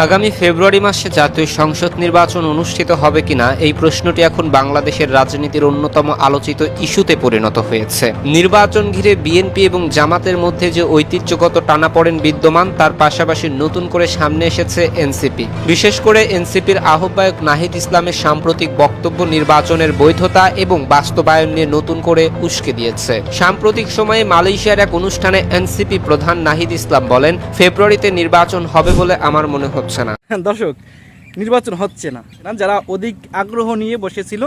আগামী ফেব্রুয়ারি মাসে জাতীয় সংসদ নির্বাচন অনুষ্ঠিত হবে কিনা এই প্রশ্নটি এখন বাংলাদেশের রাজনীতির অন্যতম আলোচিত ইস্যুতে পরিণত হয়েছে। নির্বাচন ঘিরে বিএনপি এবং জামাতের মধ্যে যে ঐতিহ্যগত টানাপোড়েন বিদ্যমান, তার পাশাপাশি নতুন করে সামনে এসেছে এনসিপি। বিশেষ করে এনসিপির আহ্বায়ক নাহিদ ইসলামের সাম্প্রতিক বক্তব্য নির্বাচনের বৈধতা এবং বাস্তবায়ন নিয়ে নতুন করে উস্কে দিয়েছে। সাম্প্রতিক সময়ে মালয়েশিয়ার এক অনুষ্ঠানে এনসিপি প্রধান নাহিদ ইসলাম বলেন, ফেব্রুয়ারিতে নির্বাচন হবে বলে আমার মনে হচ্ছে না। দর্শক, নির্বাচন হচ্ছে না। যারা অধিক আগ্রহ নিয়ে বসেছিল,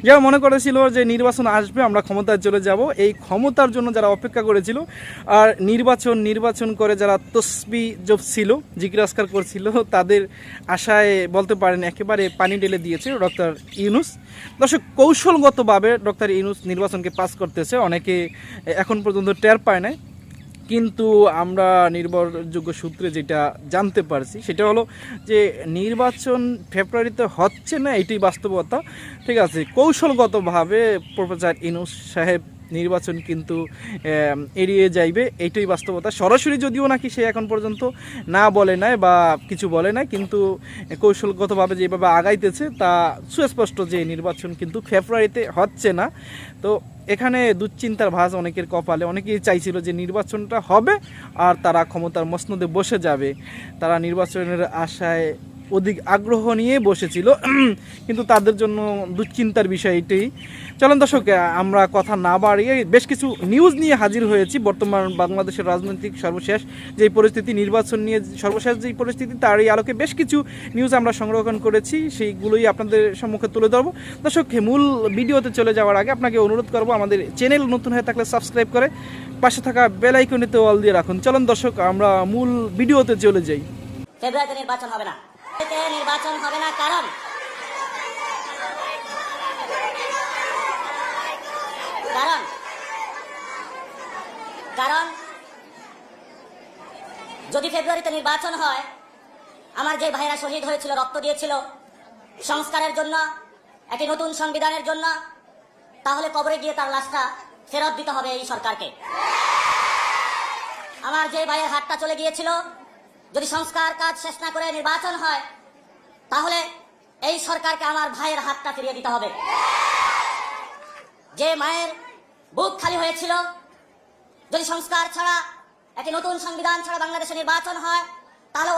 যারা মনে করেছিল যে নির্বাচন আসবে, আমরা ক্ষমতায় চলে যাব, এই ক্ষমতার জন্য যারা অপেক্ষা করেছিল আর নির্বাচন করে যারা তসবিহ জপছিল, জিকির-আজকার করছিল, তাদের আশায় বলতে পারেন একেবারে পানি ঢেলে দিয়েছে ডক্টর ইউনূস। দর্শক, কৌশলগতভাবে ডক্টর ইউনূস নির্বাচনকে পাস করতেছে। অনেকে এখন পর্যন্ত টের পায় নাই, কিন্তু আমরা নির্ভরযোগ্য সূত্রে যেটা জানতে পারছি সেটা হলো যে নির্বাচন ফেব্রুয়ারিতে হচ্ছে না, এটাই বাস্তবতা। ঠিক আছে, কৌশলগতভাবে প্রফেসর ইউনূস সাহেব নির্বাচন কিন্তু এড়িয়ে যাইবে, এইটাই বাস্তবতা। সরাসরি যদিও নাকি সে এখন পর্যন্ত না বলে নাই বা কিছু বলে নাই, কিন্তু কৌশলগতভাবে যেভাবে আগাইতেছে তা সুস্পষ্ট যে নির্বাচন কিন্তু ফেব্রুয়ারিতে হচ্ছে না। তো এখানে দুশ্চিন্তার ভাঁজ অনেকের কপালে। অনেকেই চাইছিল যে নির্বাচনটা হবে আর তারা ক্ষমতার মসনদে বসে যাবে, তারা নির্বাচনের আশায় অধিক আগ্রহ নিয়ে বসেছিল, কিন্তু তাদের জন্য দুশ্চিন্তার বিষয় এটাই। চলেন দর্শক, আমরা কথা না বাড়িয়ে বেশ কিছু নিউজ নিয়ে হাজির হয়েছি। বর্তমান বাংলাদেশের রাজনৈতিক সর্বশেষ যেই পরিস্থিতি, নির্বাচন নিয়ে সর্বশেষ যেই পরিস্থিতি, তারই আলোকে বেশ কিছু নিউজ আমরা সংরক্ষণ করেছি, সেইগুলোই আপনাদের সম্মুখে তুলে ধরবো। দর্শক, মূল ভিডিওতে চলে যাওয়ার আগে আপনাকে অনুরোধ করবো, আমাদের চ্যানেল নতুন হয়ে থাকলে সাবস্ক্রাইব করে পাশে থাকা বেল আইকনেতে অল দিয়ে রাখুন। চলেন দর্শক, আমরা মূল ভিডিওতে চলে যাই। ফেব্রুয়ারিতে নির্বাচন হবে না, নির্বাচন হবে না কারণ যদি ফেব্রুয়ারিতে নির্বাচন হয়, আমার যে ভাইরা শহীদ হয়েছিল, রক্ত দিয়েছিল সংস্কারের জন্য, একটি নতুন সংবিধানের জন্য, তাহলে কবরে গিয়ে তার লাশটা ফেরত দিতে হবে এই সরকারকে। আমার যে ভাইয়ের হাতটা চলে গিয়েছিল, যদি সংস্কার কাজ শেষ না করে নির্বাচন হয়, তাহলে এই সরকারকে আমার ভাইয়ের হাতটা ফিরিয়ে দিতে হবে। যে মায়ের বুক খালি হয়েছিল, যদি সংস্কার ছাড়া, একটি নতুন সংবিধান ছাড়া বাংলাদেশে নির্বাচন হয়, তাহলে